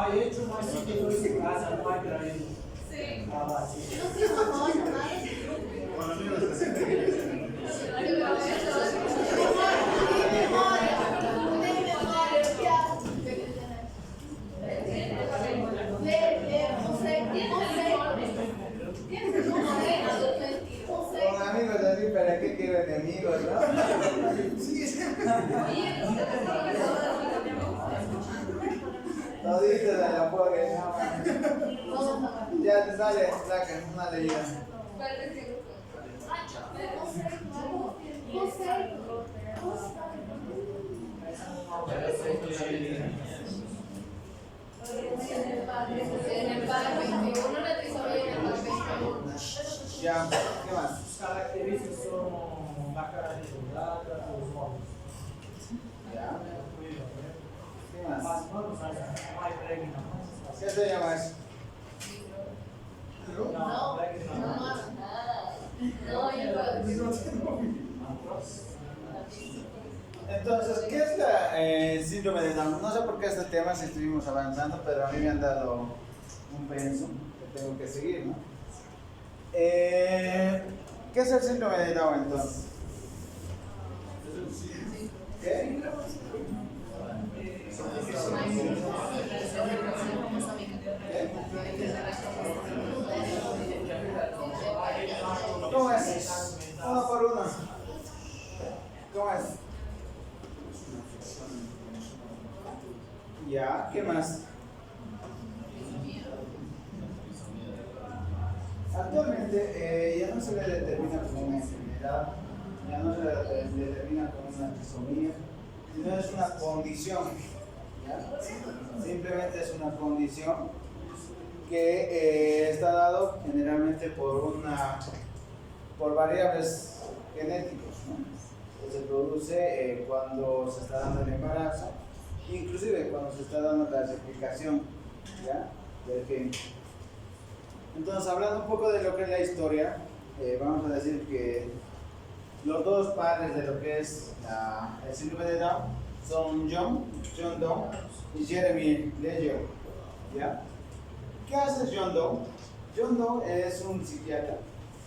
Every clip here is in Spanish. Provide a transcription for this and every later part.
pai hecho, mas se quedou em casa, não vai traído. Sim. Ah, lá, sim. Não tem uma roda mais? Con amigos así, ¿para qué quiero enemigos, no? Toditos a la pobre, no. Ya te sale, saca una leída. Ya, ¿qué más? As características são da cara redondada, dos olhos. Ya, Tranquilo, né? ¿qué más? As mãos mais pregue na mão. ¿Qué se llama eso? Não, pregue na mão. Entonces, ¿qué es el síndrome de Down? No sé por qué este tema si estuvimos avanzando, pero a mí me han dado un pensum que tengo que seguir, ¿no? ¿Qué es el síndrome de Down entonces? ¿Qué? ¿Cómo es? Uno por uno. ¿Cómo es? Ya, ¿qué más? Actualmente ya no se le determina como una enfermedad, ya no se le determina como una trisomía, sino es una condición. ¿Ya? Simplemente es una condición que está dado generalmente por variables genéticos, ¿no? Que se produce cuando se está dando el embarazo, inclusive cuando se está dando la replicación, ¿ya?, del gen. Entonces, hablando un poco de lo que es la historia, vamos a decir que los dos padres de lo que es el síndrome de Down son John Doe y Jeremy Ledger, ¿ya? ¿Qué hace John Doe? John Doe es un psiquiatra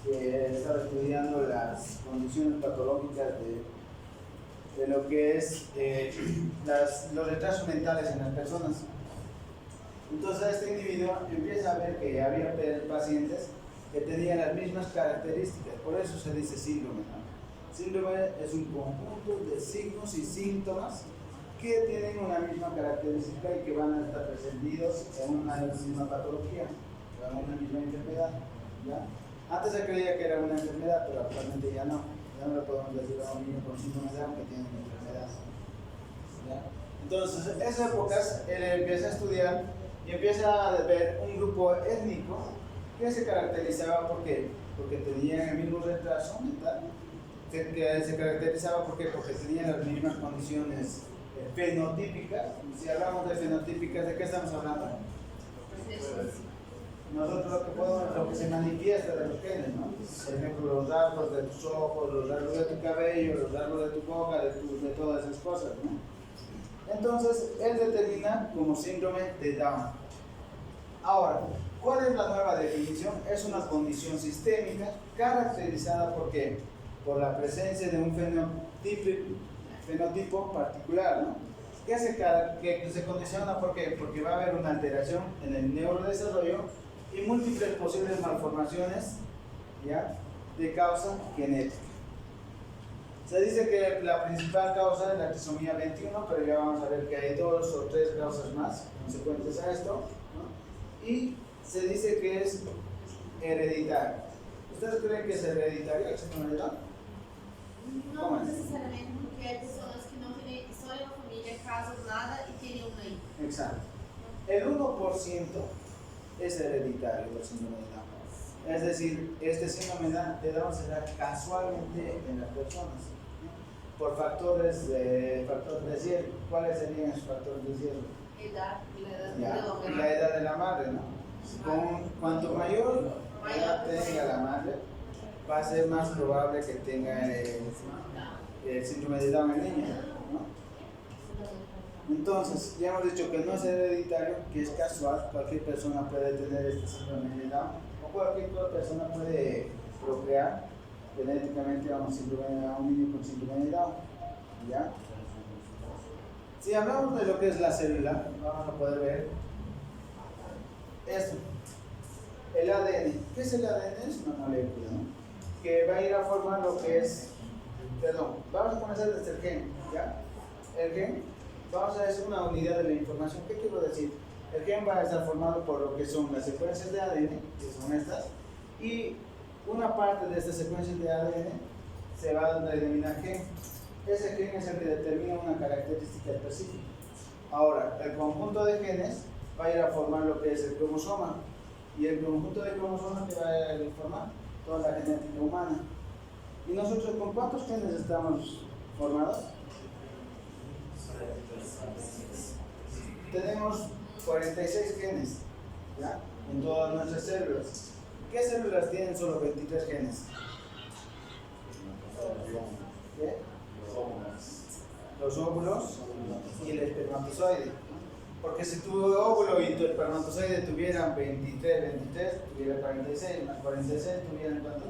que está estudiando las condiciones patológicas de lo que es los retrasos mentales en las personas. Entonces este individuo empieza a ver que había pacientes que tenían las mismas características, por eso se dice síndrome, ¿no? Síndrome es un conjunto de signos y síntomas que tienen una misma característica y que van a estar presentidos en una misma patología, en una misma enfermedad, ¿ya? Antes se creía que era una enfermedad, pero actualmente ya no le podemos decir a un niño con síndrome de Down que tiene una enfermedad, ¿ya? Entonces, en esas épocas él empieza a estudiar y empieza a ver un grupo étnico que se caracterizaba porque tenían el mismo retraso mental, que se caracterizaba porque tenían las mismas condiciones fenotípicas. Si hablamos de fenotípicas, ¿de qué estamos hablando? Nosotros lo que se manifiesta de los genes, ¿no? Por ejemplo, los rasgos de tus ojos, los rasgos de tu cabello, los rasgos de tu boca, de todas esas cosas, ¿no? Entonces, él determina como síndrome de Down. Ahora, ¿cuál es la nueva definición? Es una condición sistémica caracterizada ¿por qué? Por la presencia de un fenotipo particular, ¿no? Que se condiciona ¿por qué? Porque va a haber una alteración en el neurodesarrollo y múltiples posibles malformaciones, ¿ya?, de causa genética. Se dice que la principal causa es la trisomía 21, pero ya vamos a ver que hay 2 o 3 causas más consecuentes a esto, ¿no? Y se dice que es hereditario. ¿Ustedes creen que es hereditario el síndrome de Down? Não necessariamente, porque há pessoas que não têm história na família, casos, nada e teriam aí. Exacto. El 1% es hereditario del síndrome de Down. Es decir, este síndrome de Down se da casualmente en las personas, ¿no? Por factores de riesgo. ¿Cuáles serían esos factores de riesgo? La edad de la madre, ¿no? Cuanto mayor edad tenga la madre, va a ser más probable que tenga el síndrome de Down en niña, ¿no? Entonces, ya hemos dicho que no es hereditario, que es casual, cualquier persona puede tener este síndrome de Down, o cualquier persona puede procrear genéticamente a un niño con síndrome de Down. ¿Ya? Si hablamos de lo que es la célula, vamos a poder ver esto. El ADN. ¿Qué es el ADN? Es una molécula, ¿no? Que va a ir a formar lo que es, perdón, vamos a comenzar desde el gen, ¿ya? El gen, vamos a decir una unidad de la información. ¿Qué quiero decir? El gen va a estar formado por lo que son las secuencias de ADN, que son estas, y una parte de estas secuencias de ADN se va a denominar gen. Ese gen es el que determina una característica específica. Ahora, el conjunto de genes va a ir a formar lo que es el cromosoma, y el conjunto de cromosomas que va a ir a formar toda la genética humana. ¿Y nosotros con cuántos genes estamos formados? Tenemos 46 genes, ¿ya? En todas nuestras células. ¿Qué células tienen solo 23 genes? ¿Qué? Los óvulos y el espermatozoide. Porque si tu óvulo y tu espermatozoide tuvieran 23, tuviera 46, más 46 tuvieran ¿cuánto?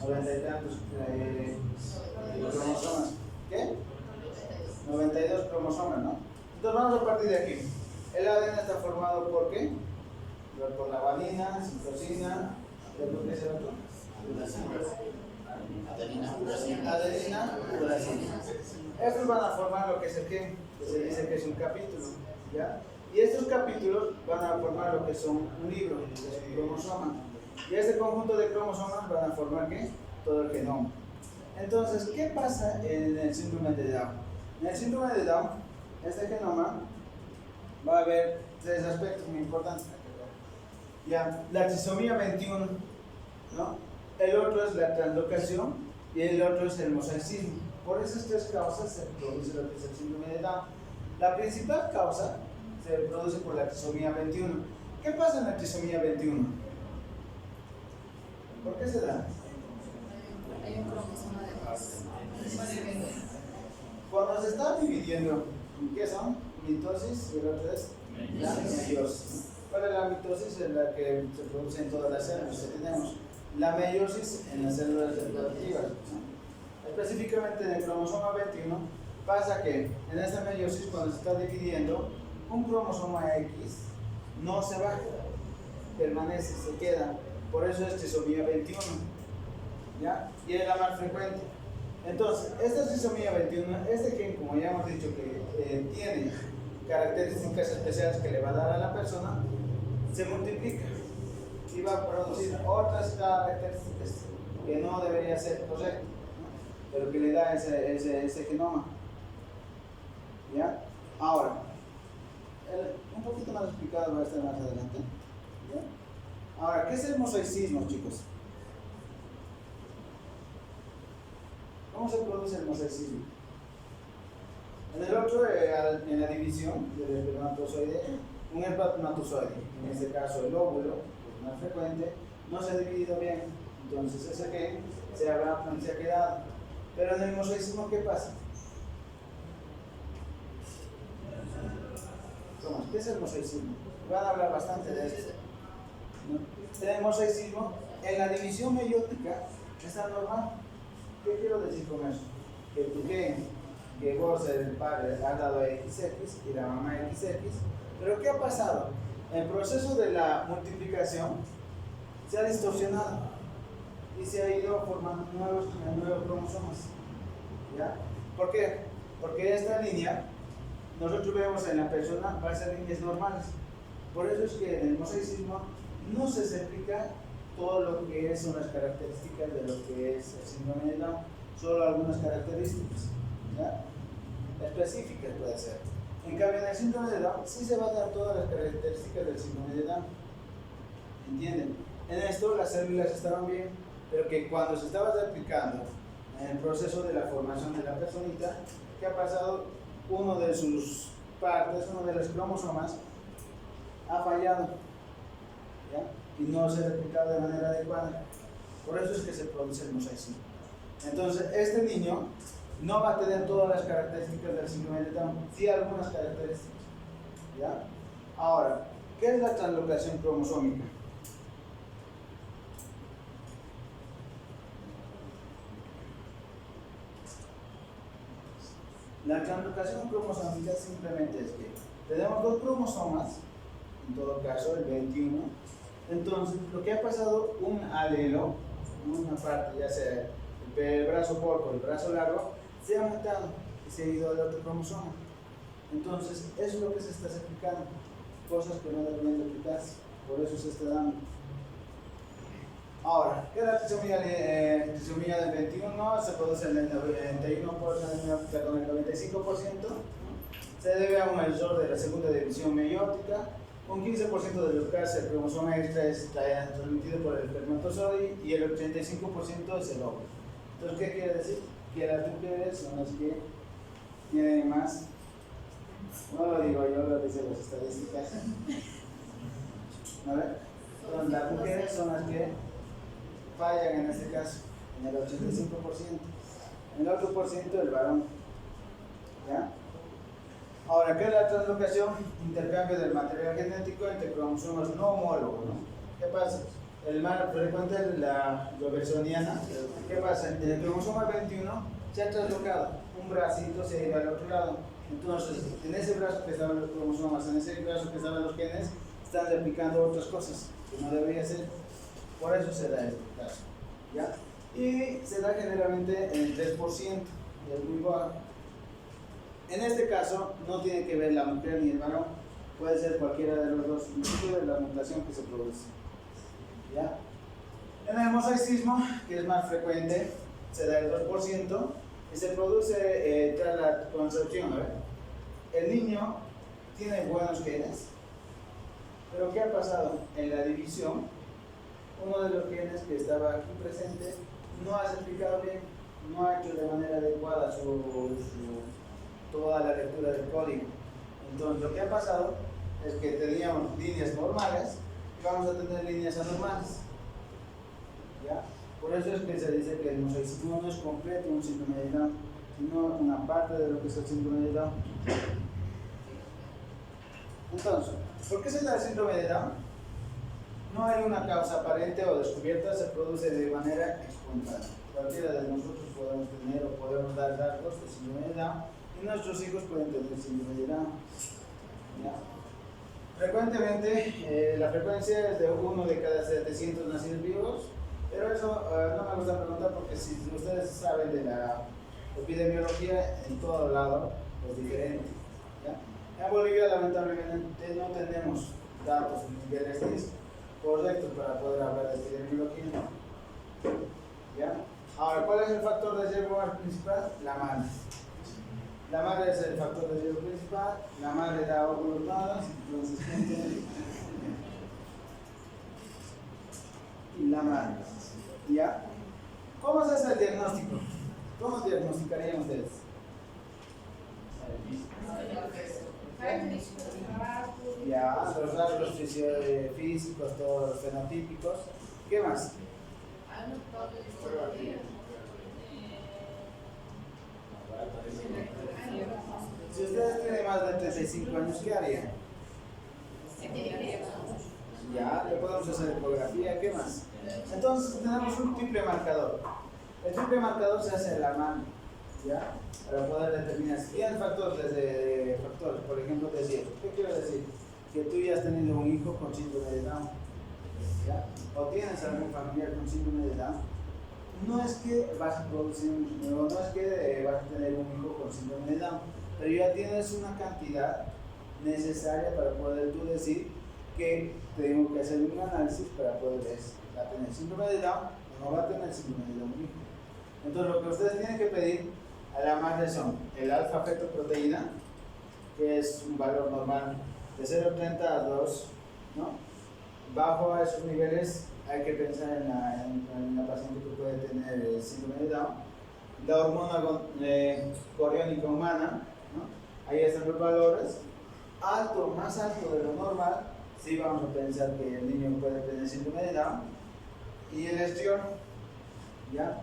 90 y tantos cromosomas. ¿Qué? 92 cromosomas, ¿no? Entonces vamos a partir de aquí. El ADN está formado por ¿qué? Por la valina, citosina, ¿qué es el otro? Adenina, uracina. Estos van a formar lo que es el gen, que se dice que es un capítulo, ¿ya? Y estos capítulos van a formar lo que son un libro, que es un cromosoma. Y este conjunto de cromosomas van a formar ¿qué? Todo el genoma. Entonces, ¿qué pasa en el síndrome de Down? En el síndrome de Down, este genoma va a haber tres aspectos muy importantes. Ya, la trisomía 21, ¿no? El otro es la translocación y el otro es el mosaicismo. Por esas tres causas se produce lo que es el síndrome de Down. La principal causa se produce por la trisomía 21. ¿Qué pasa en la trisomía 21? ¿Por qué se da? Hay un cromosoma de más. Cuando se está dividiendo, ¿qué son? Mitosis y el otro es la meiosis. ¿Cuál es la mitosis? Es la que se produce en todas las células que tenemos. La meiosis en las células reproductivas, ¿no? Específicamente en el cromosoma 21 pasa que en esta meiosis, cuando se está dividiendo, un cromosoma X no se va, permanece, se queda. Por eso es trisomía 21, ¿ya? Y es la más frecuente. Entonces, esta trisomía 21, este gen, como ya hemos dicho, que tiene características especiales que le va a dar a la persona, se multiplica y va a producir otras características que no debería ser correcto, ¿no? Pero que le da ese genoma. ¿Ya? Ahora, un poquito más explicado va a estar más adelante. ¿Ya? Ahora, ¿qué es el mosaicismo, chicos? ¿Cómo se produce el mosaicismo? En el otro, en la división del espermatozoide, un espermatozoide, en este caso el óvulo, que es más frecuente, no se ha dividido bien, entonces ese gen se ha quedado. Pero en el mosaicismo, ¿qué pasa? ¿Qué es el mosaicismo? Van a hablar bastante de esto, ¿no? En el mosaicismo, en la división meiótica está normal. ¿Qué quiero decir con eso? Que tu gen, que vos, el padre, has dado XX y la mamá XX, pero ¿qué ha pasado? El proceso de la multiplicación se ha distorsionado y se ha ido formando nuevos cromosomas. ¿Ya? ¿Por qué? Porque esta línea, nosotros vemos en la persona, va a ser líneas normales. Por eso es que en el mosaicismo no se explica todo lo que son las características de lo que es el síndrome de Down, solo algunas características, ¿ya? Específicas puede ser. En cambio, en el síndrome de Down sí se van a dar todas las características del síndrome de Down. ¿Entienden? En esto las células estaban bien, pero que cuando se estaba replicando en el proceso de la formación de la personita, ¿qué ha pasado? Uno de sus partes, uno de los cromosomas, ha fallado, ¿ya? Y no se ha replicado de manera adecuada. Por eso es que se produce el mosaicismo. Entonces, este niño no va a tener todas las características del síndrome de Down, sí algunas características. ¿Ya? Ahora, ¿qué es la translocación cromosómica? La translocación cromosómica simplemente es que tenemos dos cromosomas, en todo caso el 21, entonces lo que ha pasado, un alelo, una parte, ya sea el brazo corto o el brazo largo, se ha mutado y se ha ido al otro cromosoma. Entonces, eso es lo que se está explicando, cosas que no deberían de aplicarse, por eso se está dando. Ahora, ¿qué es la trisomía del 21? Se produce en el 91%, perdón, el 95%. Se debe a un error de la segunda división meiótica. Un 15% de los casos el cromosoma extra está transmitido por el espermatozoide y el 85% es el óvulo. Entonces, ¿qué quiere decir? Que las mujeres son las que tienen más. No lo digo yo, lo dicen las estadísticas. ¿Vale? Entonces, las mujeres son las que fallan en este caso, en el 85%. En el otro por ciento el varón. ¿Ya? Ahora, ¿qué es la translocación? Intercambio del material genético entre cromosomas no homólogos, ¿no? ¿Qué pasa? El más frecuente es la robertsoniana. ¿Qué pasa? En el cromosoma 21 se ha traslocado, un bracito se ha ido al otro lado. Entonces, en ese brazo que estaban los cromosomas, en ese brazo que estaban los genes, están replicando otras cosas que no debería ser. Por eso se da este caso. ¿Ya? Y se da generalmente en el 3%, es muy bajo. En este caso, no tiene que ver la mujer ni el varón, puede ser cualquiera de los dos, incluso de la mutación que se produce. ¿Ya? En el mosaicismo, que es más frecuente, se da el 2% y se produce tras la concepción. El niño tiene buenos genes, pero ¿qué ha pasado? En la división, uno de los genes que estaba aquí presente no ha explicado bien, no ha hecho de manera adecuada toda la lectura del código. Entonces, lo que ha pasado es que teníamos líneas normales y vamos a tener líneas anormales. ¿Ya? Por eso es que se dice que el mosaicismo no es completo un síndrome de Down, sino una parte de lo que es el síndrome de Down. Entonces, ¿por qué se da el síndrome de Down? No hay una causa aparente o descubierta, se produce de manera espontánea. Cualquiera de nosotros podemos tener o podemos dar rasgos de síndrome de Down y nuestros hijos pueden tener síndrome de Down. ¿Ya? Frecuentemente, la frecuencia es de 1 de cada 700 nacidos vivos, pero eso no me gusta preguntar porque si ustedes saben de la epidemiología, en todo lado es diferente. ¿Ya? En Bolivia, lamentablemente, no tenemos datos en niveles correctos para poder hablar de epidemiología. ¿Ya? Ahora, ¿cuál es el factor de riesgo principal? La madre. La madre es el factor de riesgo principal, la madre da óvulos malos, entonces y la madre. ¿Ya? ¿Cómo se hace el diagnóstico? ¿Cómo diagnosticarían ustedes? Ya, los rasgos físicos, todos los fenotípicos. ¿Qué más? Si ustedes tienen más de 35 años, ¿qué harían? Ya, le podemos hacer ecografía, ¿qué más? Entonces tenemos un triple marcador. El triple marcador se hace en la mano, ¿ya? Para poder determinar si tienen factores, por ejemplo, de riesgo. ¿Qué quiero decir? Que tú ya has tenido un hijo con síndrome de Down, ¿ya? O tienes algún familiar con síndrome de Down. No es que vas a producir, no es que vas a tener un hijo con síndrome de Down, pero ya tienes una cantidad necesaria para poder tú decir que tengo que hacer un análisis para poder ver si va a tener síndrome de Down o no va a tener síndrome de Down. Entonces, lo que ustedes tienen que pedir a la madre son el alfa-fetoproteína, que es un valor normal de 0,30 a 2, ¿no? Bajo a esos niveles hay que pensar en la paciente que puede tener síndrome de Down. La hormona coriónica humana, ¿no? Ahí están los valores. Alto, más alto de lo normal, sí vamos a pensar que el niño puede tener síndrome de Down. Y el estriol, ¿ya?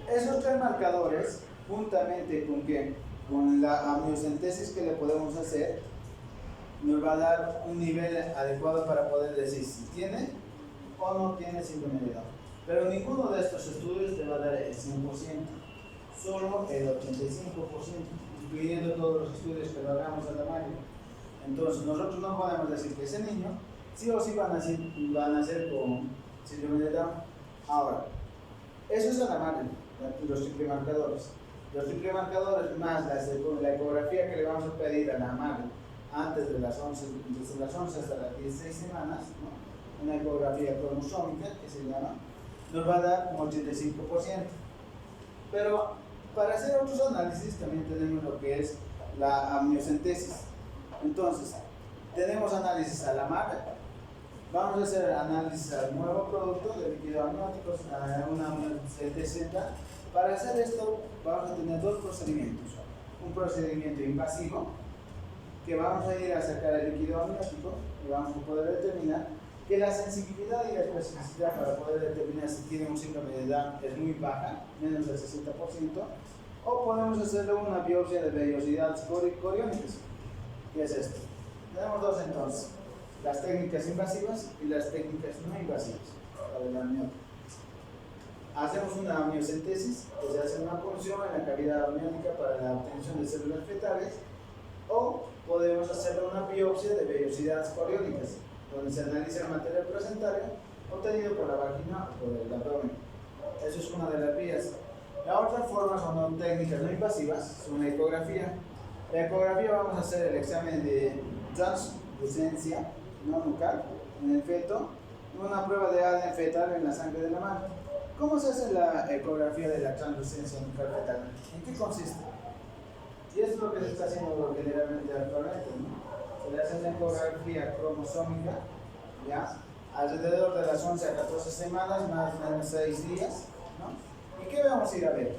Esos tres marcadores juntamente con que con la amniocentesis que le podemos hacer, nos va a dar un nivel adecuado para poder decir si tiene o no tiene síndrome de Down. Pero ninguno de estos estudios te va a dar el 100%, solo el 85%, incluyendo todos los estudios que lo hagamos a la máquina. Entonces, nosotros no podemos decir que ese niño sí o sí va a nacer con síndrome de Down. Ahora, eso es a la máquina, los triple marcadores. Los triple marcadores más la ecografía que le vamos a pedir a la madre antes de las 11, desde las 11 hasta las 16 semanas, ¿no? Una ecografía cromosómica que se llama, nos va a dar un 85%. Pero para hacer otros análisis también tenemos lo que es la amniocentesis. Entonces, tenemos análisis a la madre, vamos a hacer análisis al nuevo producto de líquido amniótico, a una amniocentesis. Para hacer esto vamos a tener dos procedimientos. Un procedimiento invasivo, que vamos a ir a sacar el líquido amniótico y vamos a poder determinar que la sensibilidad y la especificidad para poder determinar si tiene un síndrome de Down es muy baja, menos del 60%, o podemos hacerle una biopsia de vellosidades coriónicas. ¿Qué es esto? Tenemos dos entonces, las técnicas invasivas y las técnicas no invasivas para el amniótico. Hacemos una amniocentesis, que se hace una punción en la cavidad amniótica para la obtención de células fetales, o podemos hacer una biopsia de vellosidades coriónicas, donde se analiza el material placentario obtenido por la vagina o por el abdomen. Eso es una de las vías. La otra forma son técnicas no invasivas, es una ecografía. La ecografía vamos a hacer el examen de translucencia no nucal en el feto, una prueba de ADN fetal en la sangre de la madre. ¿Cómo se hace la ecografía de la translucencia nucal fetal? ¿En qué consiste? Y eso es lo que se está haciendo generalmente actualmente, ¿no? Se le hace una ecografía cromosómica, ¿ya? Alrededor de las 11 a 14 semanas, más o menos 6 días, ¿no? ¿Y qué vamos a ir a ver?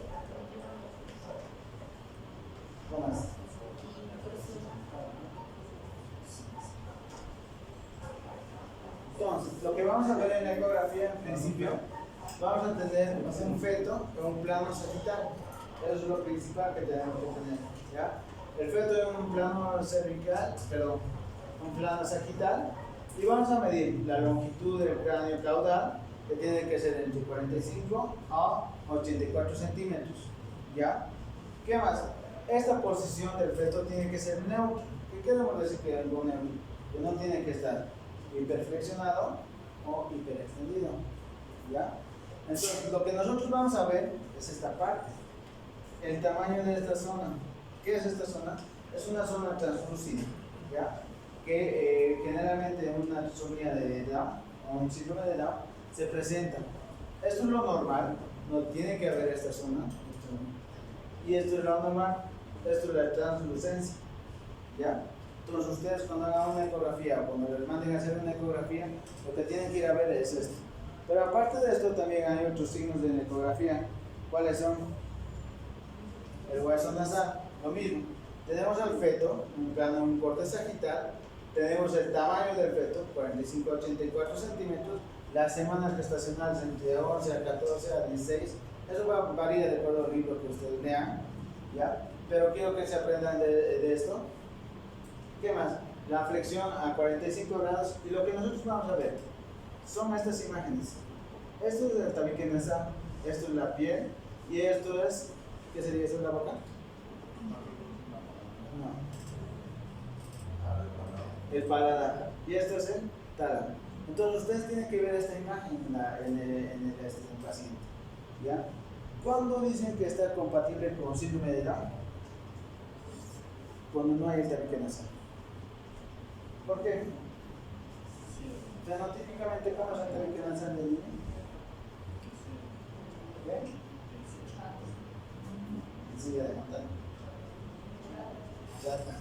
¿Cómo es? Entonces, lo que vamos a ver en la ecografía, en principio, vamos a tener un feto en un plano sagital. Eso es lo principal que tenemos que tener, ¿ya? El feto en un plano cervical, perdón, un plano sagital, y vamos a medir la longitud del cráneo caudal, que tiene que ser entre 45 a 84 centímetros, ¿ya? ¿Qué más? Esta posición del feto tiene que ser neutra. ¿Qué queremos decir que es algo neutro? Que no tiene que estar hiperflexionado o hiperextendido, ¿ya? Entonces, lo que nosotros vamos a ver es esta parte, el tamaño de esta zona. ¿Qué es esta zona? Es una zona translúcida, ¿ya? Que generalmente en una trisomía de Down o un síndrome de Down se presenta. Esto es lo normal, no tiene que haber esta zona, y esto es lo normal, esto es la translucencia, ¿ya? Entonces ustedes cuando hagan una ecografía o cuando les manden a hacer una ecografía, lo que tienen que ir a ver es esto. Pero aparte de esto también hay otros signos de la ecografía. ¿Cuáles son? El hueso nasal, lo mismo. Tenemos al feto, un corte sagital, tenemos el tamaño del feto, 45 a 84 centímetros, las semanas gestacionales entre 11 a 14 a 16, eso va a variar de acuerdo al libro que ustedes lean, ¿ya? Pero quiero que se aprendan de esto. ¿Qué más? La flexión a 45 grados, y lo que nosotros vamos a ver son estas imágenes. Esto es el tabique nasal, esto es la piel, y esto es, ¿qué sería eso? ¿La boca? No. El paladar, y esto es el tálamo. Entonces ustedes tienen que ver esta imagen en el paciente, ¿ya? ¿Cuándo dicen que está compatible con síndrome de Down? Cuando no hay el tabique nasal. ¿Por qué? Fenotípicamente, ¿cómo se tabique nasal del niño? ¿Qué? Silla de montar. Chata.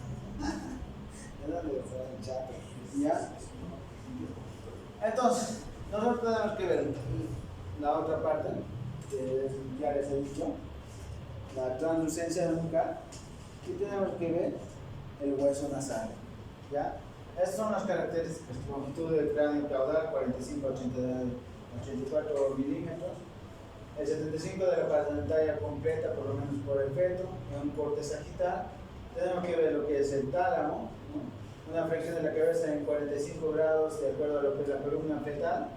¿De dónde fue el chata? ¿Ya? Entonces, nosotros tenemos que ver la otra parte, que ya les he dicho, la translucencia nucal, y tenemos que ver el hueso nasal, ¿ya? Estas son las características: longitud del cráneo caudal 45 a 84 milímetros, el 75% de la pantalla completa, por lo menos por el feto, en un corte sagital. Tenemos que ver lo que es el tálamo, ¿no? Una flexión de la cabeza en 45 grados de acuerdo a lo que es la columna fetal.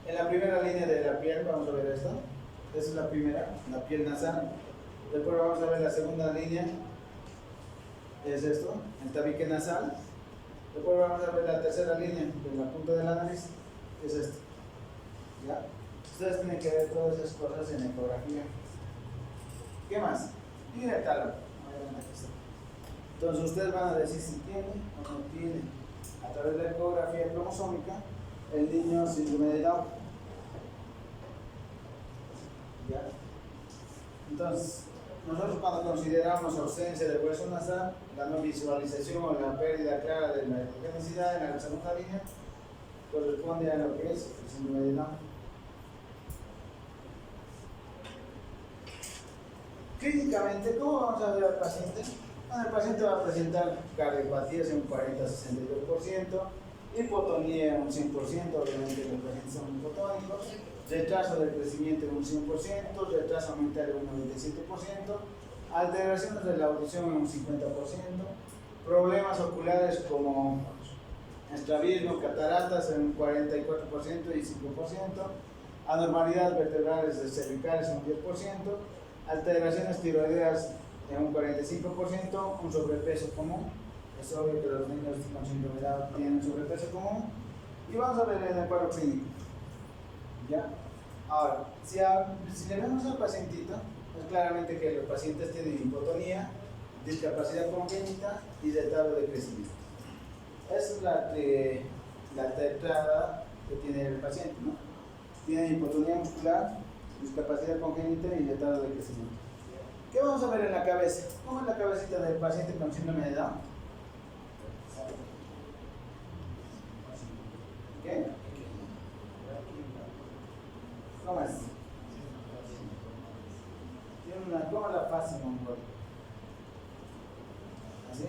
En la primera línea de la piel, vamos a ver esto. Esa es la primera, la piel nasal. Después vamos a ver la segunda línea, es esto, el tabique nasal. Después vamos a ver la tercera línea, de la punta de la nariz, que es esto. ¿Ya? Ustedes tienen que ver todas esas cosas en ecografía. ¿Qué más? Y el tálamo. Entonces ustedes van a decir si tiene o no tiene, a través de la ecografía cromosómica, el niño síndrome de Down. ¿Ya? Entonces, nosotros cuando consideramos ausencia de hueso nasal, la no visualización o la pérdida clara de la hidrogenicidad en la segunda línea corresponde a lo que es el síndrome de Down. Clínicamente, ¿cómo vamos a ver al paciente? Bueno, el paciente va a presentar cardiopatías en un 40-62%, hipotonía en un 100%, obviamente los pacientes son hipotónicos, retraso del crecimiento en un 100%, retraso mental en un 97%, alteraciones de la audición en un 50%, problemas oculares como estrabismo, cataratas en un 44% y 5%, anormalidades vertebrales cervicales en un 10%, alteraciones tiroideas en un 45%, un sobrepeso común. Es obvio que los niños con síndrome de Down tienen sobrepeso común. Y vamos a ver en el cuadro clínico. ¿Ya? Ahora, si le vemos al pacientito, es claramente que los pacientes tienen hipotonía, discapacidad congénita y retardo de crecimiento. Esa es la tetrada que tiene el paciente, ¿no? Tiene hipotonía muscular, discapacidad congénita y retardo de crecimiento. ¿Qué vamos a ver en la cabeza? ¿Cómo es la cabecita del paciente con síndrome de Down? ¿Qué? ¿Cómo es? Tiene una, ¿cómo es la fase mongólica? ¿Así?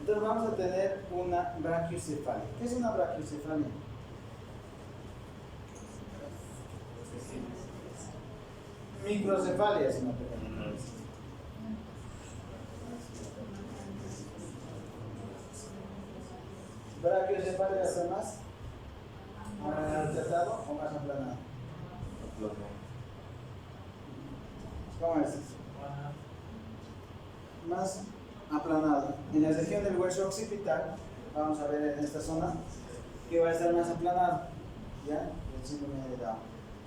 Entonces vamos a tener una brachiocefalia. ¿Qué es una brachiocefalia? Microcefalia es una pequeña cabeza. Brachiocefalia es más tratado o más aplanado. ¿Cómo es? Más aplanado. En la región del hueso occipital, vamos a ver en esta zona, que va a estar más aplanado. ¿Ya? El síndrome de Down.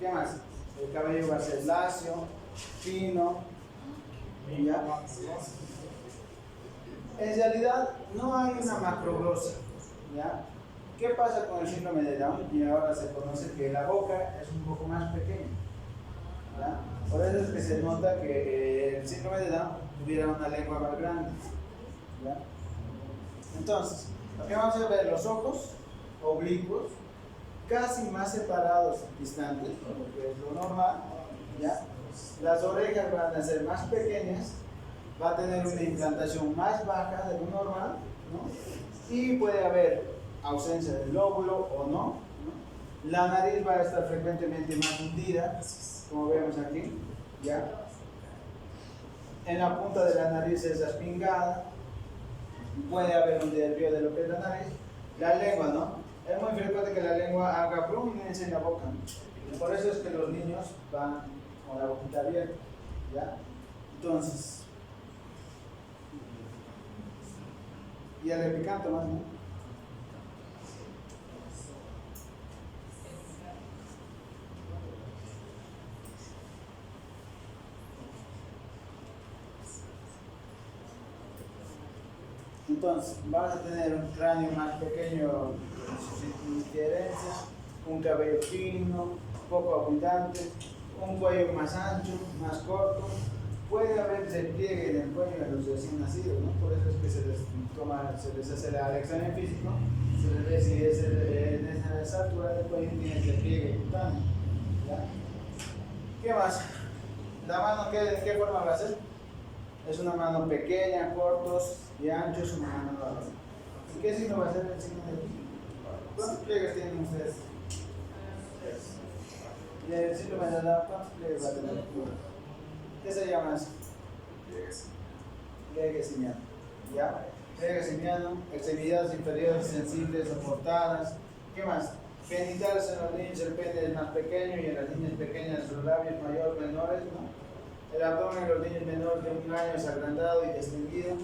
¿Qué más? El cabello va a ser lacio, fino. ¿Ya? En realidad, no hay una macroglosia. ¿Ya? ¿Qué pasa con el síndrome de Down? Y ahora se conoce que la boca es un poco más pequeña. ¿Ya? Por eso es que se nota que el síndrome de Down tuviera una lengua más grande. ¿Ya? Entonces, aquí vamos a ver los ojos oblicuos, casi más separados, distantes, porque es lo normal. ¿Ya? Las orejas van a ser más pequeñas, va a tener una implantación más baja de lo normal, ¿no? Y puede haber ausencia del lóbulo o no, ¿no? La nariz va a estar frecuentemente más hundida, como vemos aquí, ¿ya? En la punta de la nariz es respingada, puede haber un desvío de lo que es la nariz. La lengua, ¿no? Es muy frecuente que la lengua haga prominencia en la boca, ¿no? Y por eso es que los niños van con la boquita abierta, ¿ya? Entonces, y el epicanto más, ¿no? Entonces, vamos a tener un cráneo más pequeño en sus diferencias, un cabello fino, poco abundante, un cuello más ancho, más corto. Puede haber despliegue en el cuello de los recién nacidos, ¿no? Por eso es que se les hace el examen físico, se les ve si es en esa altura del cuello tiene despliegue cutáneo. ¿Ya? ¿Qué más? ¿La mano qué forma va a ser? Es una mano pequeña, cortos y anchos, una mano larga. ¿Y qué signo va a ser el signo de aquí? ¿Cuántos pliegues tienen ustedes? Y el síndrome de Down, ¿cuántos pliegues va a tener? ¿Qué se llama eso? Pliegue simiano. ¿Ya? Pliegue simiano, extremidades inferiores sensibles soportadas. ¿Qué más? Genitales en los niños, el pene es más pequeño y en las niñas pequeñas los labios mayores, menores, ¿no? El abdomen en los niños menores de 1 año es agrandado y extendido.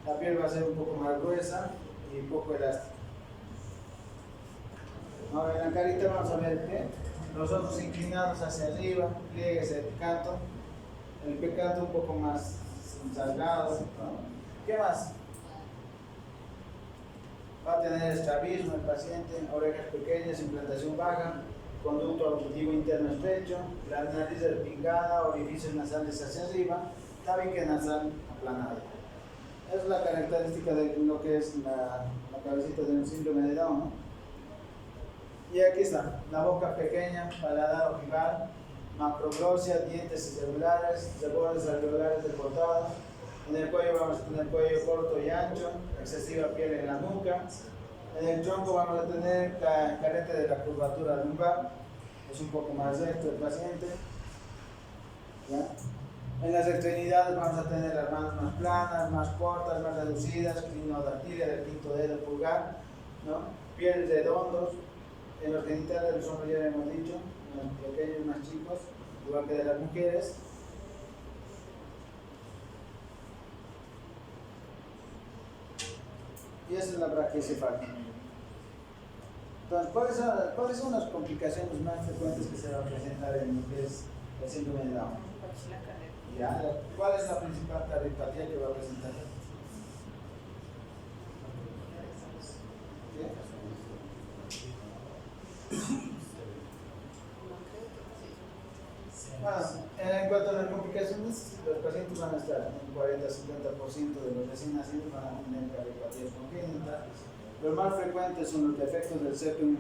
La piel va a ser un poco más gruesa y un poco elástica. Ahora en la carita vamos a ver que los ojos inclinados hacia arriba, pliegues el pecanto un poco más salgado, ¿no? ¿Qué más? Va a tener estrabismo el paciente, orejas pequeñas, implantación baja, conducto auditivo interno estrecho, la nariz respingada, orificios nasales hacia arriba, tabique nasal aplanado. Esa es la característica de lo que es la cabecita de un síndrome de Down, ¿no? Y aquí está, la boca pequeña, paladar ojival, macroglosia, dientes irregulares, bordes alveolares deportados. En el cuello vamos a tener cuello corto y ancho, excesiva piel en la nuca. En el tronco vamos a tener carente de la curvatura lumbar, es un poco más recto el paciente. ¿Ya? En las extremidades vamos a tener las manos más planas, más cortas, más reducidas, clinodactilia del quinto dedo pulgar, ¿no? Piel redondos. En los genitales de los hombres ya hemos dicho, más pequeños, más chicos, igual que de las mujeres. Y esa es la brachiocefalía. Entonces, ¿cuáles son las complicaciones más frecuentes que se van a presentar en lo que es el síndrome de Down? ¿Ya? ¿Cuál es la principal cardiopatía que va a presentar? ¿Qué? Bueno, en cuanto a las complicaciones, los pacientes van a estar en 40-50% de los recién nacidos van a tener cardiopatías congénitas. Los más frecuentes son los defectos del septum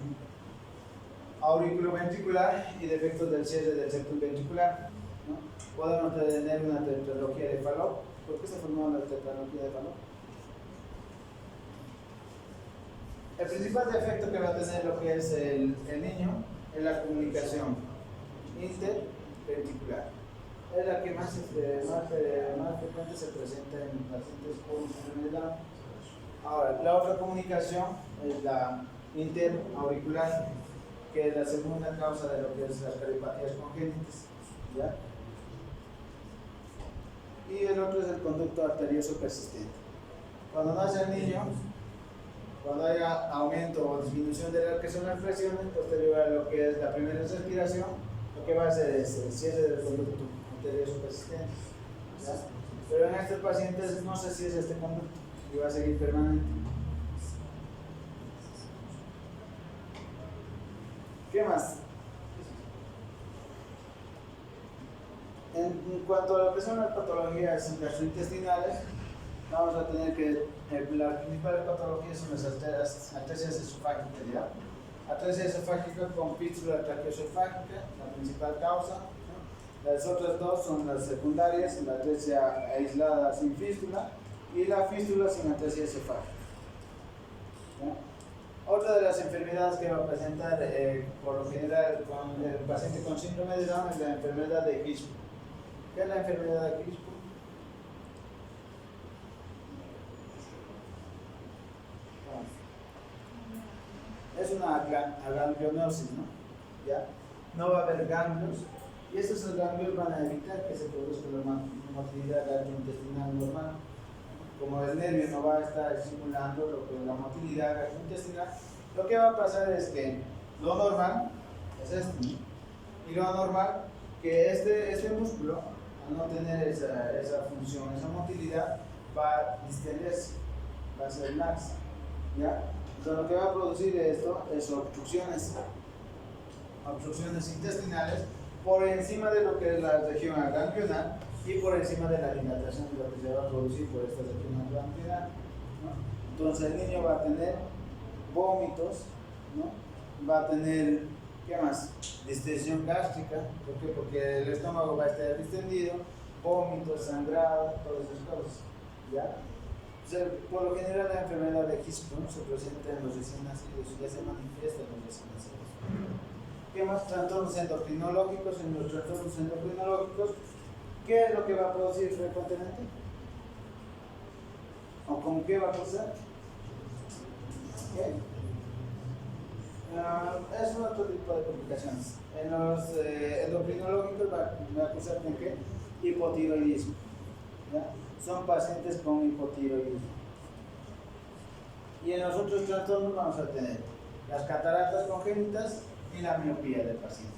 auriculoventricular y defectos del cierre del septum ventricular, ¿no? Podemos tener una tetralogía de Fallot. ¿Por qué se formó la tetralogía de Fallot? El principal defecto que va a tener lo que es el niño es la comunicación interventricular. Es la que más frecuente se presenta en pacientes con síndrome de Down. Ahora, la otra comunicación es la interauricular, que es la segunda causa de lo que es las cardiopatías congénitas. ¿Ya? Y el otro es el conducto arterioso persistente. Cuando nace el niño, cuando haya aumento o disminución de la presión en presiones posterior a lo que es la primera respiración, lo que va a hacer es el cierre del conducto arterioso persistente. ¿Ya? Pero en estos pacientes no se cierra este conducto y va a seguir permanente. ¿Qué más? En cuanto a lo que son las patologías gastrointestinales, vamos a tener que las principales patologías son las atresia esofágica, ¿ya? Atresia esofágica con fístula traqueoesofágica, la principal causa, ¿no? Las otras dos son las secundarias, la atresia aislada sin fístula y la fístula sin atresia esofágica, ¿ya? Otra de las enfermedades que va a presentar por lo general con el paciente con síndrome de Down es la enfermedad de Hirschsprung. ¿Qué es la enfermedad de Hirschsprung? Es una ganglionosis, ¿no? ¿Ya? No va a haber ganglios y esos ganglios van a evitar que se produzca la motilidad gastrointestinal normal. Como el nervio no va a estar estimulando lo que es la motilidad gastrointestinal, lo que va a pasar es que lo normal es esto, ¿no? Y lo anormal que este músculo, al no tener esa función, esa motilidad, va a distenderse, va a ser laxa, ¿ya? Entonces lo que va a producir esto es obstrucciones intestinales por encima de lo que es la región ganglionar y por encima de la dilatación de lo que se va a producir por esta región ganglionar, ¿no? Entonces el niño va a tener vómitos, ¿no? Va a tener, ¿qué más? Distensión gástrica. ¿Por qué? Porque el estómago va a estar distendido, vómitos, sangrado, todas esas cosas, ¿ya? Por lo general la enfermedad de Hirschsprung se presenta en los recién nacidos, ya se manifiesta en los recién nacidos. ¿Qué más? Trastornos endocrinológicos. En los trastornos endocrinológicos, ¿qué es lo que va a producir frecuentemente? ¿O con qué va a causar? ¿Qué? Es otro tipo de complicaciones. En los endocrinológicos va a causar con qué? Hipotiroidismo. ¿Ya? Son pacientes con hipotiroidismo. Y en los otros trastornos vamos a tener las cataratas congénitas y la miopía del paciente.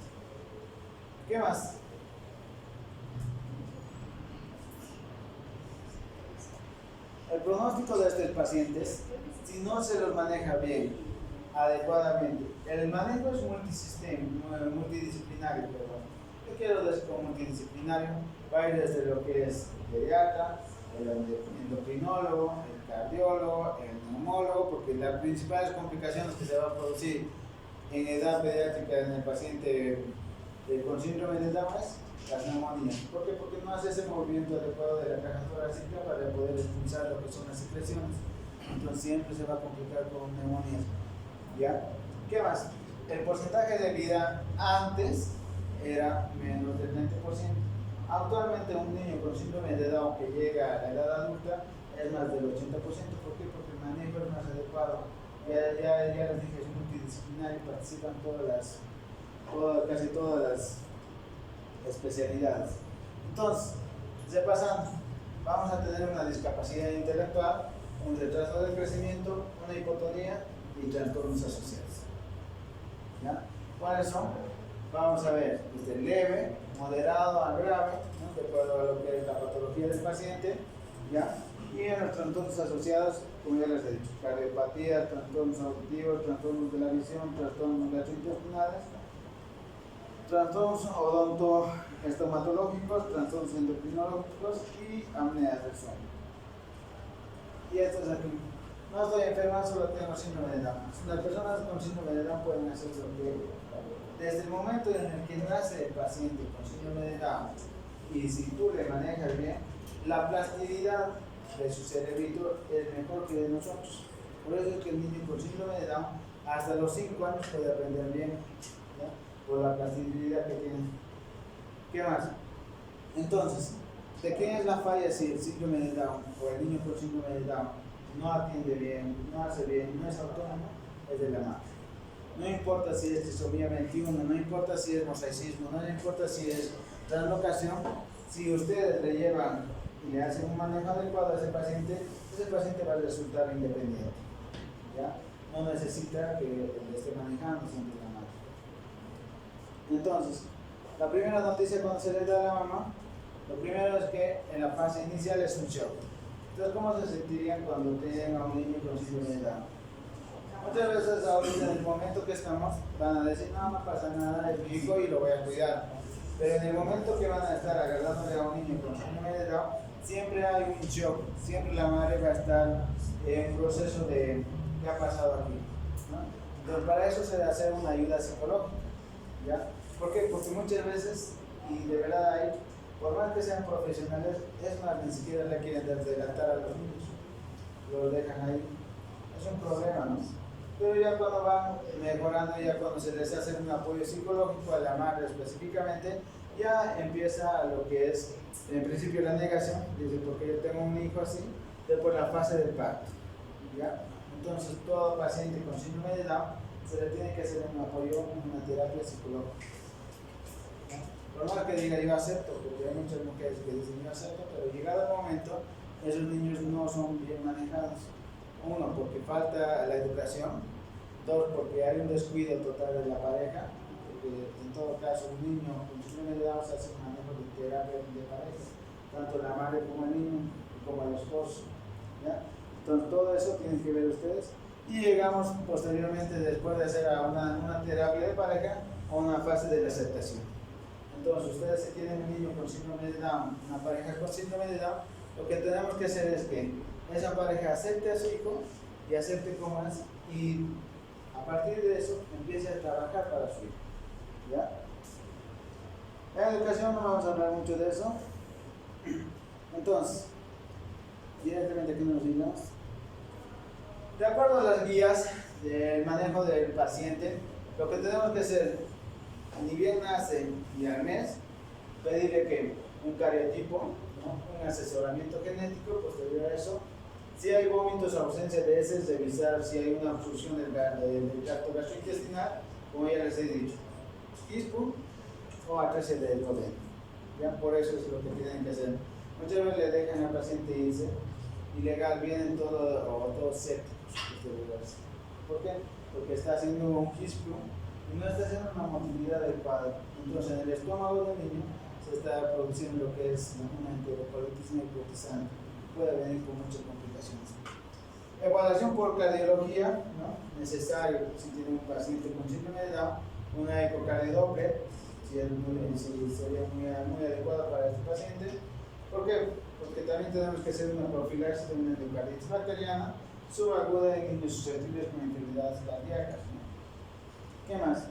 ¿Qué más? El pronóstico de estos pacientes, si no se los maneja bien, adecuadamente, el manejo es multidisciplinario, perdón. ¿Qué quiero decir con multidisciplinario? Va a ir desde lo que es el pediatra, el endocrinólogo, el cardiólogo, el neumólogo, porque las principales complicaciones que se van a producir en edad pediátrica en el paciente con síndrome de Down es las neumonías. ¿Por qué? Porque no hace ese movimiento adecuado de la caja torácica para poder expulsar lo que son las secreciones. Entonces siempre se va a complicar con neumonías. ¿Ya? ¿Qué más? El porcentaje de vida antes era menos del 20%. Actualmente un niño con síndrome de Down que llega a la edad adulta es más del 80%. ¿Por qué? Porque el manejo es más adecuado. Ya les dije, es multidisciplinario, participan casi todas las especialidades. Entonces, repasando, vamos a tener una discapacidad intelectual, un retraso del crecimiento, una hipotonía y trastornos asociados. ¿Ya? ¿Cuáles son? Vamos a ver desde leve, moderado a grave, ¿no? De acuerdo a lo que es la patología del paciente, ¿ya? Y en los trastornos asociados, como ya les he dicho, cardiopatía, trastornos auditivos, trastornos de la visión, trastornos gastrointestinales, trastornos odontoestomatológicos, trastornos endocrinológicos y apneas del sueño. Y esto es aquí. No estoy enferma, solo tengo síndrome de Down. Las personas con síndrome de Down pueden hacer lo que desde el momento en el que nace el paciente con síndrome de Down, y si tú le manejas bien, la plasticidad de su cerebrito es mejor que de nosotros. Por eso es que el niño con síndrome de Down hasta los 5 años puede aprender bien, ¿ya? Por la plasticidad que tiene. ¿Qué más? Entonces, ¿de quién es la falla si el síndrome de Down o el niño con síndrome de Down no atiende bien, no hace bien, no es autónomo? Es de la madre. No importa si es trisomía 21, no importa si es mosaicismo, no importa si es translocación, si ustedes le llevan y le hacen un manejo adecuado a ese paciente va a resultar independiente. ¿Ya? No necesita que le esté manejando siempre la madre. Entonces, la primera noticia cuando se le da a la mamá, lo primero es que en la fase inicial es un shock. Entonces, ¿cómo se sentirían cuando tienen a un niño con síndrome de Down? Muchas veces ahorita en el momento que estamos van a decir, no pasa nada, es mi hijo y lo voy a cuidar. Pero en el momento que van a estar agarrándole a un niño con síndrome de Down, siempre hay un shock, siempre la madre va a estar en proceso de ¿qué ha pasado aquí? ¿No? Entonces para eso se debe hacer una ayuda psicológica. ¿Ya? ¿Por qué? Porque muchas veces, y de verdad hay, por más que sean profesionales, es más, ni siquiera le quieren adelantar a los niños, los dejan ahí. Es un problema, ¿no? Pero ya cuando van mejorando, ya cuando se les hace un apoyo psicológico a la madre específicamente, ya empieza lo que es, en principio, la negación, dice, porque yo tengo un hijo así, después la fase del parto. ¿Ya? Entonces, todo paciente con síndrome de Down se le tiene que hacer un apoyo, una terapia psicológica. Por más que diga yo acepto, porque hay muchas mujeres que dicen yo acepto, pero llegado el momento, esos niños no son bien manejados. Uno, porque falta la educación. Dos, porque hay un descuido total de la pareja, porque en todo caso un niño con síndrome de Down se hace un manejo de terapia de pareja, tanto la madre como el niño, como el esposo. ¿Ya? Entonces todo eso tienen que ver ustedes. Y llegamos posteriormente, después de hacer una terapia de pareja, a una fase de la aceptación. Entonces ustedes si tienen un niño con síndrome de Down, una pareja con síndrome de Down, lo que tenemos que hacer es que esa pareja acepte a su hijo y acepte cómo es, y a partir de eso empiece a trabajar para su hijo. ¿Ya? En educación no vamos a hablar mucho de eso. Entonces, directamente aquí nos digamos. De acuerdo a las guías del manejo del paciente, lo que tenemos que hacer ni bien nace y al mes, pedirle que un cariotipo, ¿no? Un asesoramiento genético, posterior a eso, si hay vómitos o ausencia de heces, revisar si hay una obstrucción del tracto gastrointestinal, como ya les he dicho, ISPU o atresia del duodeno. Ya por eso es lo que tienen que hacer. Muchas veces le dejan al paciente irse y legal vienen todos sépticos. ¿Por qué? Porque está haciendo un ISPU y no está haciendo una motilidad adecuada. Entonces en el estómago del niño se está produciendo lo que es una enterocolitis necrotizante. Puede venir con muchas complicaciones. Evaluación por cardiología, ¿no? Necesario si tiene un paciente con síndrome de Down, una ecocardiodoppler, si sería muy adecuada para este paciente. ¿Por qué? Porque también tenemos que hacer una profilaxis de una endocarditis bacteriana subaguda en niños susceptibles con enfermedades cardíacas, ¿no? ¿Qué más?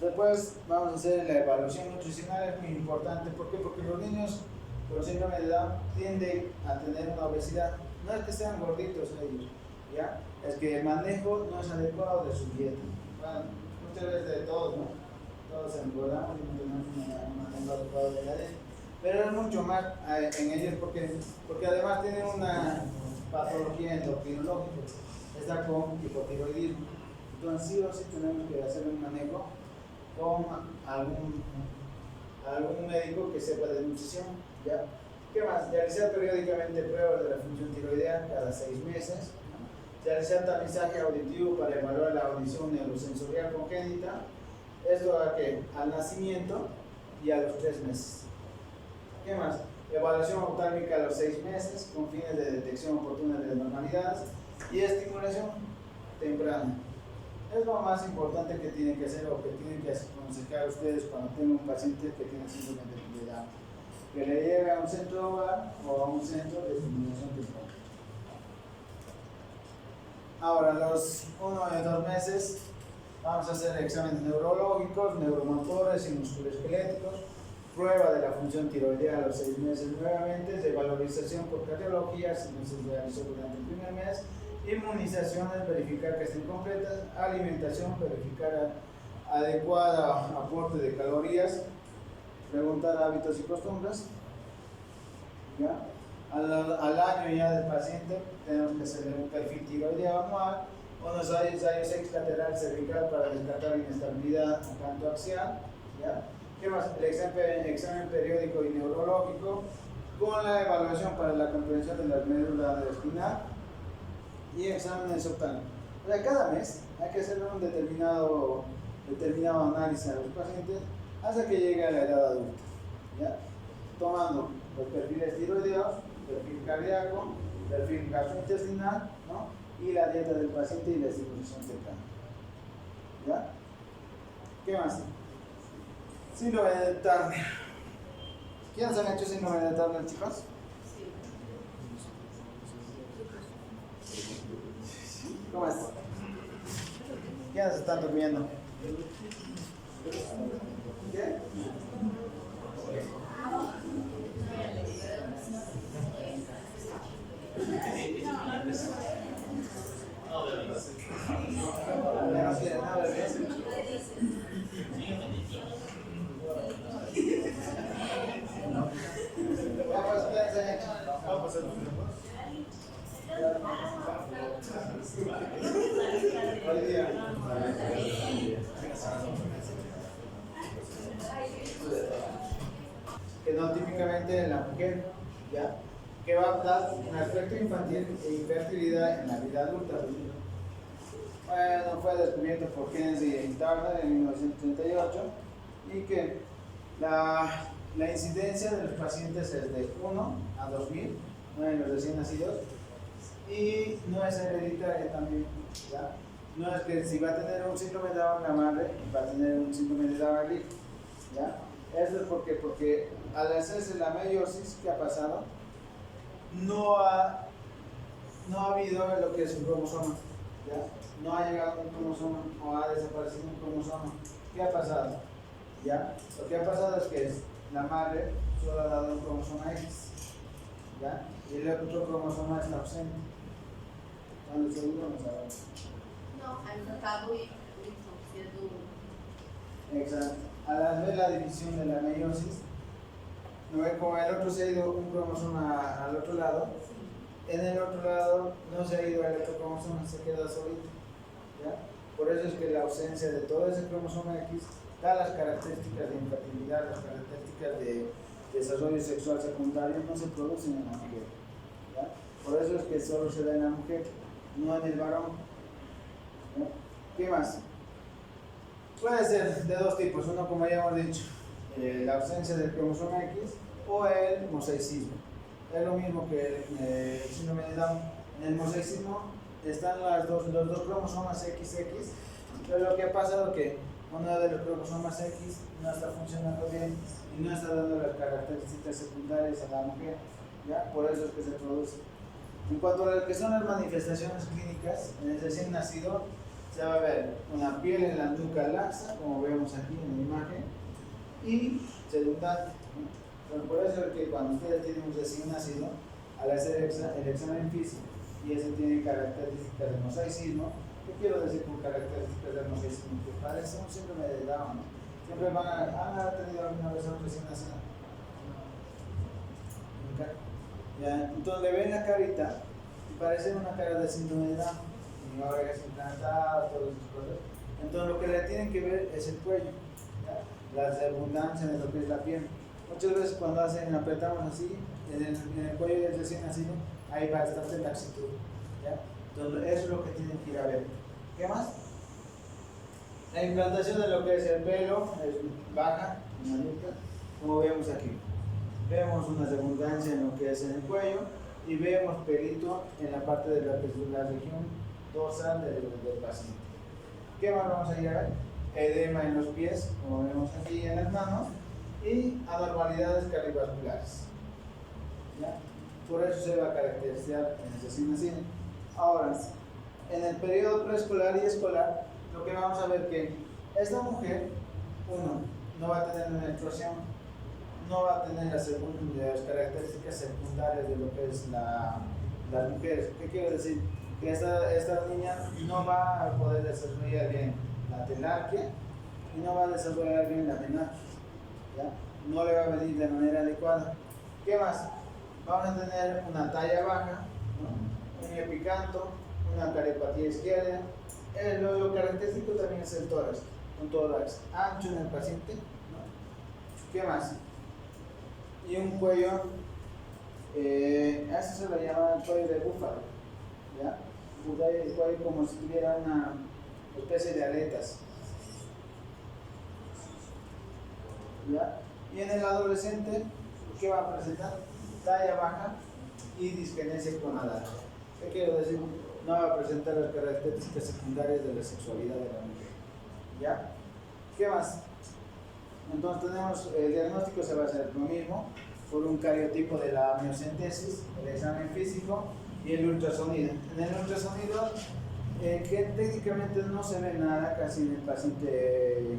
Después vamos a hacer la evaluación nutricional, es muy importante. ¿Por qué? Porque los niños con síndrome de Down tienden a tener una obesidad. No es que sean gorditos ellos, ¿ya? Es que el manejo no es adecuado de su dieta. Bueno, muchas veces de todos, ¿no? Todos engordamos y no tenemos un manejo adecuado de la dieta. Pero es mucho más en ellos porque además tienen una patología endocrinológica. Está con hipotiroidismo. Entonces sí o sí tenemos que hacer un manejo con algún médico que sepa de nutrición, ¿ya? ¿Qué más? Realizar periódicamente pruebas de la función tiroidea cada 6 meses, ¿no? Realizar tamizaje auditivo para evaluar la audición neurosensorial congénita, esto a que al nacimiento y a los 3 meses. ¿Qué más? Evaluación oftálmica a los 6 meses con fines de detección oportuna de anormalidades y estimulación temprana. Es lo más importante que tienen que hacer o que tienen que aconsejar ustedes cuando tienen un paciente que tiene síndrome de Down. Que le lleve a un centro hogar o a un centro de estimulación temprana. Ahora, los 1 o 2 meses, vamos a hacer exámenes neurológicos, neuromotores y musculoesqueléticos, prueba de la función tiroidea a los 6 meses nuevamente, de valorización por cardiología, si no se realizó durante el primer mes, inmunizaciones, verificar que estén completas, alimentación, verificar adecuada aporte de calorías, preguntar hábitos y costumbres. ¿Ya? Al año ya del paciente tenemos que hacer un perfil tiroideo anual, unos ensayos extrateral cervical para descartar inestabilidad tanto axial. ¿Ya? ¿Qué más? El examen periódico y neurológico con la evaluación para la comprensión de la médula espinal y exámenes oftálmicos. O sea, cada mes hay que hacer un determinado análisis a los pacientes hasta que llegue a la edad adulta, ¿ya? Tomando los perfiles tiroideos, perfil cardíaco, perfil gastrointestinal, ¿no? Y la dieta del paciente y la estimulación temprana. ¿Ya? ¿Qué más? Síndrome de Turner. ¿Quiénes han hecho síndrome de Turner, chicos? ¿Cómo es? ¿Quiénes están durmiendo? ¿Qué? ¿Ya no quieren nada de eso? Vamos, ¿quiénes han hecho? Vamos a hoy día. Que no típicamente la mujer, ¿ya? Que va a dar un aspecto infantil e infertilidad en la vida adulta. Bueno, fue descubierto por Kennedy y Turner en 1938 y que la incidencia de los pacientes es de 1 a 2000, ¿no? En los recién nacidos, y no es hereditaria también, ¿ya? No es que si va a tener un síndrome de Down la madre, va a tener un síndrome de Down el hijo, ¿ya? Esto es porque al hacerse la meiosis, ¿qué ha pasado? No ha habido lo que es un cromosoma, ¿ya? No ha llegado un cromosoma o ha desaparecido un cromosoma. ¿Qué ha pasado? ¿Ya? Lo que ha pasado es que la madre solo ha dado un cromosoma X, ¿ya? Y el otro cromosoma está ausente. ¿Cuándo seguro no sabemos? No, ainda está do Y, do Y, Exacto. al ver la división de la meiosis, ¿no ve? Como el otro se ha ido un cromosoma al otro lado, en el otro lado no se ha ido el otro cromosoma, se queda solito, ¿ya? Por eso es que la ausencia de todo ese cromosoma X da las características de infertilidad, las características de desarrollo sexual secundario no se producen en la mujer, ¿ya? Por eso es que solo se da en la mujer, no en el varón, ¿ya? ¿Qué más? Puede ser de dos tipos, uno como ya hemos dicho, la ausencia del cromosoma X o el mosaicismo. Es lo mismo que el síndrome de Down. En el mosaicismo están los dos cromosomas XX, pero lo que ha pasado es que uno de los cromosomas X no está funcionando bien y no está dando las características secundarias a la mujer, ¿ya? Por eso es que se produce. En cuanto a lo que son las manifestaciones clínicas, en el recién nacido se va a ver una piel en la nuca laxa, como vemos aquí en la imagen, y sedundante. Bueno, por eso es que cuando ustedes tienen un recién nacido, al hacer el examen físico y ese tiene características de mosaicismo, ¿qué quiero decir con características de mosaicismo? Que parece un síndrome de Down, ¿no? Siempre han tenido alguna vez a un recién nacido. ¿Nunca? ¿Ya? Entonces le ven la carita y parece una cara de síndrome de Down, y orejas implantadas, todas esas cosas. Entonces lo que le tienen que ver es el cuello, ¿ya? La abundancia de lo que es la piel. Muchas veces cuando apretamos así, en el cuello del recién nacido, hay bastante laxitud, ¿ya? Entonces eso es lo que tienen que ir a ver. ¿Qué más? La implantación de lo que es el pelo es baja, en la nuca, como vemos aquí. Vemos una abundancia en lo que es en el cuello y vemos pelito en la parte de la región dorsal del paciente. ¿Qué más vamos a ir a ver? Edema en los pies, como vemos aquí, en las manos, y anormalidades cardiovasculares, ¿ya? Por eso se va a caracterizar en el recién nacido. Ahora, en el periodo preescolar y escolar, lo que vamos a ver que esta mujer, uno, no va a tener menstruación, no va a tener las características secundarias de lo que es las mujeres. ¿Qué quiero decir? Que esta niña no va a poder desarrollar bien la telarquia y no va a desarrollar bien la menarquia, ¿ya? No le va a venir de manera adecuada. ¿Qué más? Vamos a tener una talla baja, ¿no? Un miopicanto, una cariopatía izquierda. Lo característico también es el tórax, un tórax ancho en el paciente, ¿no? ¿Qué más? Y un cuello, a eso se lo llama el cuello de búfalo, ¿ya? El cuello como si tuviera una especie de aletas, ¿ya? Y en el adolescente, ¿qué va a presentar? Talla baja y disgenesia clonadal. ¿Qué quiero decir? No va a presentar las características secundarias de la sexualidad de la mujer, ¿ya? ¿Qué más? Entonces tenemos, el diagnóstico se va a hacer lo mismo, por un cariotipo de la amniocentesis, el examen físico y el ultrasonido. En el ultrasonido, que técnicamente no se ve nada casi en el paciente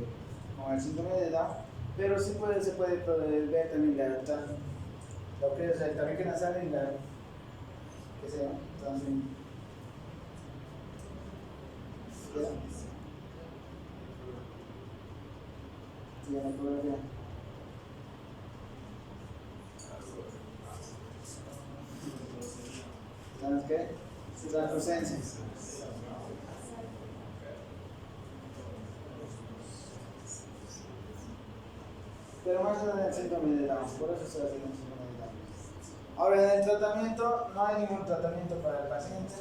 con el síndrome de Down, pero sí se puede ver también lo que es el tabique nasal y la, ¿qué se llama? ¿Sabes qué? La ausencia. Pero más en el síndrome de Down, por eso se hace el síndrome de Down. Ahora, en el tratamiento, no hay ningún tratamiento para el paciente.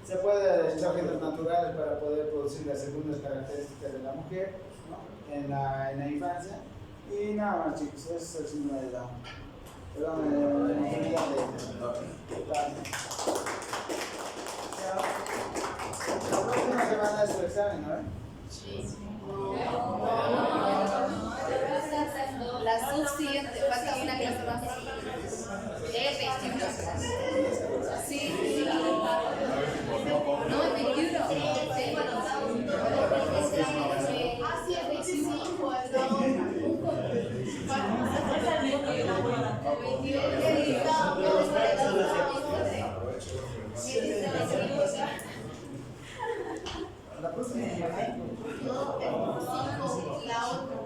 Se puede dar estrógenos naturales para poder producir las segundas características de la mujer, ¿no? en la infancia. Y nada más, chicos, ese es el síndrome de Down. Perdón, la próxima semana es su examen, ¿no? Sí. La subsiguiente, falta una clase más. 21. Sí. No, es 21. Ah, sí, es 25. La próxima semana. No, la otra.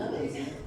una vez.